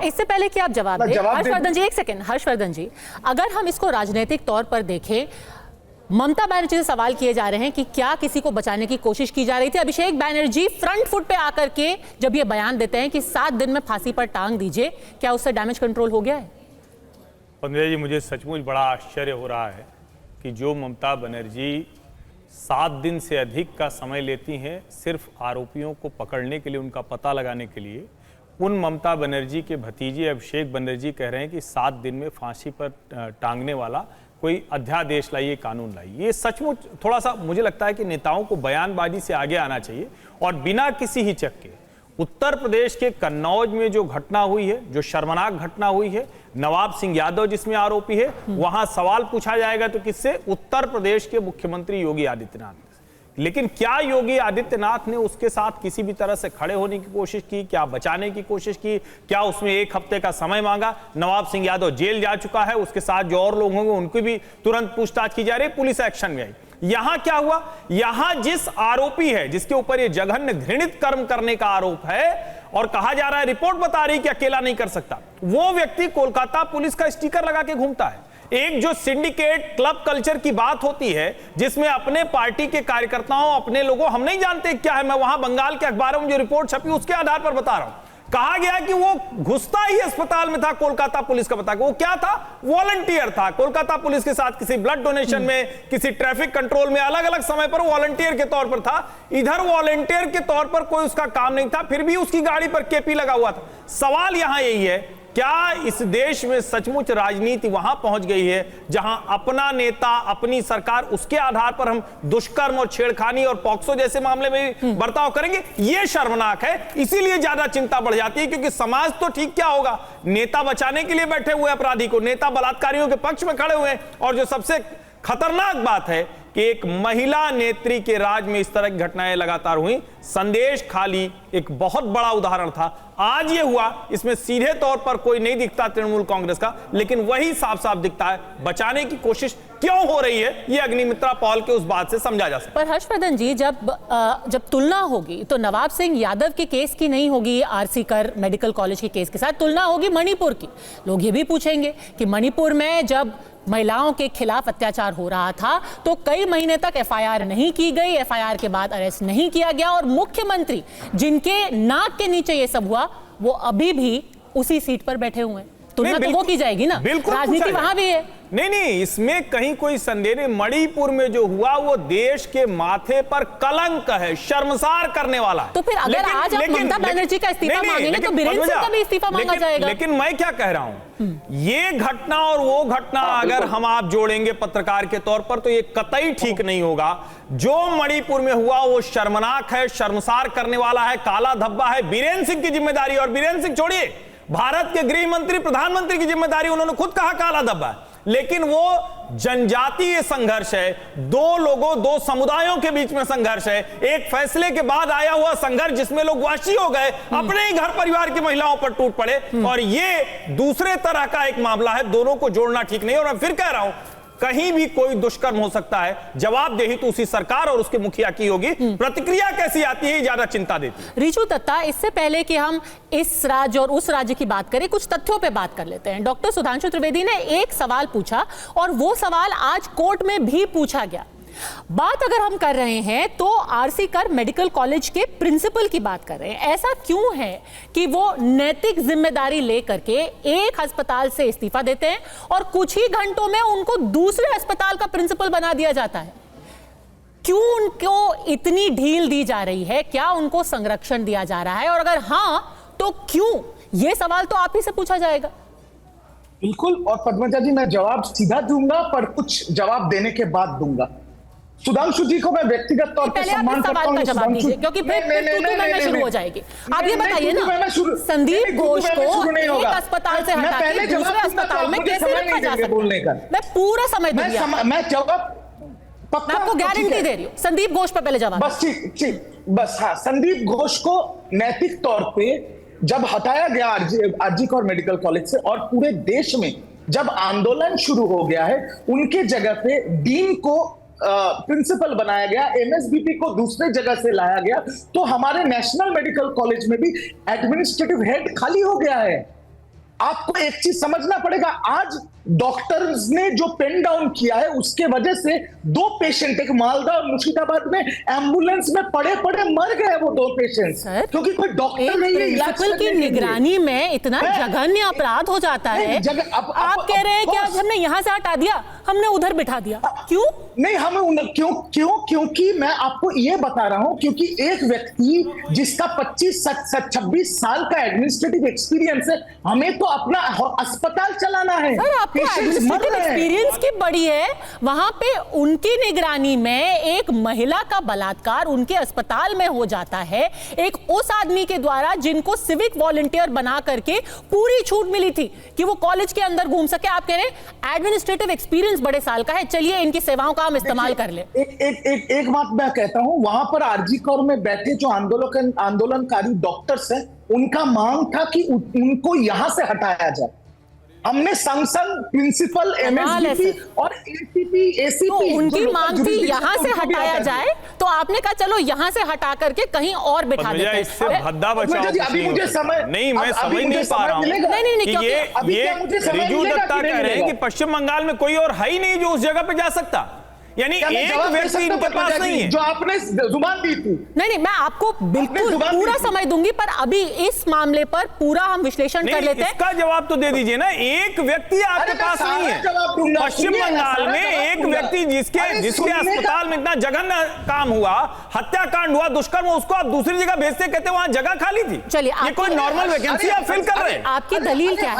इससे पहले कि आप जवाब दें, हर्षवर्धन जी एक सेकंड, हर्षवर्धन जी, अगर हम इसको राजनीतिक तौर पर देखें, ममता बनर्जी से सवाल किए जा रहे हैं कि क्या किसी को बचाने की कोशिश की जा रही थी। अभिषेक बैनर्जी फ्रंट फुट पे आकर के जब ये बयान देते हैं कि 7 दिन में फांसी पर टांग दीजिए, क्या उससे डैमेज कंट्रोल हो गया है? पंद्रह जी, मुझे सचमुच बड़ा आश्चर्य हो रहा है कि जो ममता बनर्जी 7 दिन से अधिक का समय लेती हैं सिर्फ आरोपियों को पकड़ने के लिए, उनका पता लगाने के लिए, उन ममता बनर्जी के भतीजे अभिषेक बनर्जी कह रहे हैं कि 7 दिन में फांसी पर टांगने वाला कोई अध्यादेश लाइए, कानून लाइए। ये सचमुच थोड़ा सा मुझे लगता है कि नेताओं को बयानबाजी से आगे आना चाहिए और बिना किसी हिचक के। उत्तर प्रदेश के कन्नौज में जो घटना हुई है, जो शर्मनाक घटना हुई है, नवाब सिंह यादव जिसमें आरोपी है, वहां सवाल पूछा जाएगा तो किससे? उत्तर प्रदेश के मुख्यमंत्री योगी आदित्यनाथ। लेकिन क्या योगी आदित्यनाथ ने उसके साथ किसी भी तरह से खड़े होने की कोशिश की? क्या बचाने की कोशिश की? क्या उसमें 1 हफ्ते का समय मांगा? नवाब सिंह यादव जेल जा चुका है, उसके साथ जो और लोग होंगे उनकी भी तुरंत पूछताछ की जा रही है, पुलिस एक्शन में आई। यहां क्या हुआ? यहां जिस आरोपी है, जिसके ऊपर ये जघन्य घृणित कर्म करने का आरोप है और कहा जा रहा है, रिपोर्ट बता रही कि अकेला नहीं कर सकता, वो व्यक्ति कोलकाता पुलिस का स्टिकर लगा के घूमता है। एक जो सिंडिकेट क्लब कल्चर की बात होती है, जिसमें अपने पार्टी के कार्यकर्ताओं, अपने लोगों, हम नहीं जानते क्या है, मैं वहां बंगाल के अखबारों में जो रिपोर्ट छपी उसके आधार पर बता रहा हूं। कहा गया कि वो घुसता ही अस्पताल में था, कोलकाता पुलिस का पता, वो क्या था? वॉलंटियर था। कोलकाता पुलिस के साथ किसी ब्लड डोनेशन में, किसी ट्रैफिक कंट्रोल में अलग अलग समय पर वॉलंटियर के तौर पर था। इधर वॉलंटियर के तौर पर कोई उसका काम नहीं था, फिर भी उसकी गाड़ी पर केपी लगा हुआ था। सवाल यहां यही है, क्या इस देश में सचमुच राजनीति वहां पहुंच गई है जहां अपना नेता, अपनी सरकार, उसके आधार पर हम दुष्कर्म और छेड़खानी और पॉक्सो जैसे मामले में बर्ताव करेंगे? यह शर्मनाक है। इसीलिए ज्यादा चिंता बढ़ जाती है, क्योंकि समाज तो ठीक क्या होगा, नेता बचाने के लिए बैठे हुए अपराधी को, नेता बलात्कारियों के पक्ष में खड़े हुए हैं। और जो सबसे खतरनाक बात है कि एक महिला नेत्री के राज में इस तरह की घटनाएं लगातार हुई। संदेश खाली एक बहुत बड़ा उदाहरण था, आज ये हुआ। इसमें सीधे तौर पर कोई नहीं दिखता तृणमूल कांग्रेस का, लेकिन वही साफ साफ दिखता है बचाने की कोशिश क्यों हो रही है, ये अग्निमित्रा पॉल के उस बात से समझा जा सकता है। पर हर्षवर्धन जी, जब तुलना होगी तो नवाब सिंह यादव के केस की नहीं होगी आरसी कर मेडिकल कॉलेज के केस के साथ, तुलना होगी मणिपुर की। लोग ये भी पूछेंगे कि मणिपुर में जब महिलाओं के खिलाफ अत्याचार हो रहा था तो कई महीने तक एफआईआर नहीं की गई, एफआईआर के बाद अरेस्ट नहीं किया गया, और मुख्यमंत्री जिनके नाक के नीचे ये सब हुआ वो अभी भी उसी सीट पर बैठे हुए हैं। तुलना तो वो की जाएगी ना, राजनीति वहां भी है। नहीं, इसमें कहीं कोई संदेह नहीं। मणिपुर में जो हुआ वो देश के माथे पर कलंक है, शर्मसार करने वाला है। तो फिर अगर आज आप ममता बनर्जी का इस्तीफा मांगेंगे तो बीरेंद्र सिंह का भी इस्तीफा मांगा जाएगा। लेकिन मैं क्या कह रहा हूं, ये घटना और वो घटना अगर हम आप जोड़ेंगे पत्रकार के तौर पर तो ये कतई ठीक नहीं होगा। जो मणिपुर में हुआ वो शर्मनाक है, शर्मसार करने वाला है, काला धब्बा है। बीरेंद्र सिंह की जिम्मेदारी, और बीरेंद्र सिंह छोड़िए, भारत के गृह मंत्री, प्रधानमंत्री की जिम्मेदारी, उन्होंने खुद कहा काला धब्बा है। लेकिन वो जनजातीय संघर्ष है, दो लोगों, दो समुदायों के बीच में संघर्ष है, एक फैसले के बाद आया हुआ संघर्ष जिसमें लोग वाशी हो गए, अपने ही घर परिवार की महिलाओं पर टूट पड़े, और ये दूसरे तरह का एक मामला है। दोनों को जोड़ना ठीक नहीं। और मैं फिर कह रहा हूं, कहीं भी कोई दुष्कर्म हो सकता है, जवाबदेही तो उसी सरकार और उसके मुखिया की होगी। प्रतिक्रिया कैसी आती है ज्यादा चिंता देती है। रिचू दत्ता, इससे पहले कि हम इस राज्य और उस राज्य की बात करें, कुछ तथ्यों पे बात कर लेते हैं। डॉक्टर सुधांशु त्रिवेदी ने एक सवाल पूछा और वो सवाल आज कोर्ट में भी पूछा गया। बात अगर हम कर रहे हैं तो आरसी कर मेडिकल कॉलेज के प्रिंसिपल की बात कर रहे हैं। ऐसा क्यों है कि वो नैतिक जिम्मेदारी लेकर के एक अस्पताल से इस्तीफा देते हैं और कुछ ही घंटों में उनको दूसरे अस्पताल का प्रिंसिपल बना दिया जाता है? क्यों उनको इतनी ढील दी जा रही है? क्या उनको संरक्षण दिया जा रहा है? और अगर हां तो क्यों? यह सवाल तो आप ही से पूछा जाएगा। बिल्कुल, और पद्मजा जी, मैं जवाब सीधा दूंगा, पर कुछ जवाब देने के बाद दूंगा। सुधांशु जी को मैं व्यक्तिगत तौर पर सम्मान करता हूं, क्योंकि फिर शुरू हो जाएगी। आप ये बताइए ना, संदीप घोष को एक अस्पताल से हटा के दूसरे अस्पताल में कैसे रखा जा सकता है? मैं पूरा समय दूंगी, मैं जवाब मैं आपको गारंटी दे रही हूँ। संदीप घोष पर पहले जवाब। बस ठीक, बस हाँ, संदीप घोष को नैतिक तौर पे जब हटाया गया आरजी कर मेडिकल कॉलेज से और पूरे देश में जब आंदोलन शुरू हो गया है, उनके जगह पे डीन को प्रिंसिपल बनाया गया, एमएसबीपी को दूसरे जगह से लाया गया, तो हमारे नेशनल मेडिकल कॉलेज में भी एडमिनिस्ट्रेटिव हेड खाली हो गया है। आपको एक चीज समझना पड़ेगा, आज डॉक्टर्स ने जो पेन डाउन किया है उसके वजह से 2 पेशेंट, एक मालदा और मुर्शिदाबाद में एम्बुलेंस में पड़े पड़े मर गए वो 2 पेशेंट, क्योंकि कोई डॉक्टर नहीं है इलाज प्रिंसिपल की निगरानी में इतना जघन्य अपराध हो जाता है। आप कह रहे हैं कि आज हमने यहां से हटा दिया, हमने उधर बिठा दिया, क्यों? नहीं, हमें क्योंकि मैं आपको ये बता रहा हूं, क्योंकि एक व्यक्ति जिसका 25-26 साल का एडमिनिस्ट्रेटिव एक्सपीरियंस है, हमें तो अपना अस्पताल चलाना है। सर, आपको एडमिनिस्ट्रेटिव एक्सपीरियंस की बड़ी है, वहां पे उनकी निगरानी में एक महिला का बलात्कार उनके अस्पताल में हो जाता है, एक उस आदमी के द्वारा जिनको सिविक वॉलंटियर बना करके पूरी छूट मिली थी कि वो कॉलेज के अंदर घूम सके। आप कह रहे हैं एडमिनिस्ट्रेटिव एक्सपीरियंस बड़े साल का है, चलिए इनकी सेवाओं का हम इस्तेमाल कर ले। एक बात मैं कहता हूं, वहां पर आरजी कौर में बैठे जो आंदोलनकारी डॉक्टर्स हैं, उनका मांग था कि उनको यहां से हटाया जाए। हमने संसद, प्रिंसिपल, एमएसडीपी और एसीपी तो उनकी मांग थी यहां से हटाया जाए, तो आपने कहा चलो यहां से हटा करके कहीं और बिठा देते हैं। इससे भद्दा बचाव अभी मुझे समय नहीं, मैं समझ नहीं पा रहा हूं कि ये रिजू दत्ता कह रहे हैं कि पश्चिम बंगाल में कोई और है ही नहीं जो उस जगह पे जा सकता, यानी एक व्यक्ति इनके पास नहीं है जो आपने जुबान दी थी। नहीं, मैं आपको बिल्कुल पूरा समय दूंगी, पर अभी इस मामले पर पूरा हम विश्लेषण कर लेते हैं। इसका जवाब तो दे दीजिए ना, एक व्यक्ति आपके पास नहीं है पश्चिम बंगाल में, एक व्यक्ति जिसके अस्पताल में इतना जघन्य काम हुआ, हत्याकांड हुआ, दुष्कर्म, उसको आप दूसरी जगह भेजते, कहते वहां जगह खाली थी। चलिए, ये कोई नॉर्मल वैकेंसी आप फिल कर रहे हैं? आपकी दलील क्या है?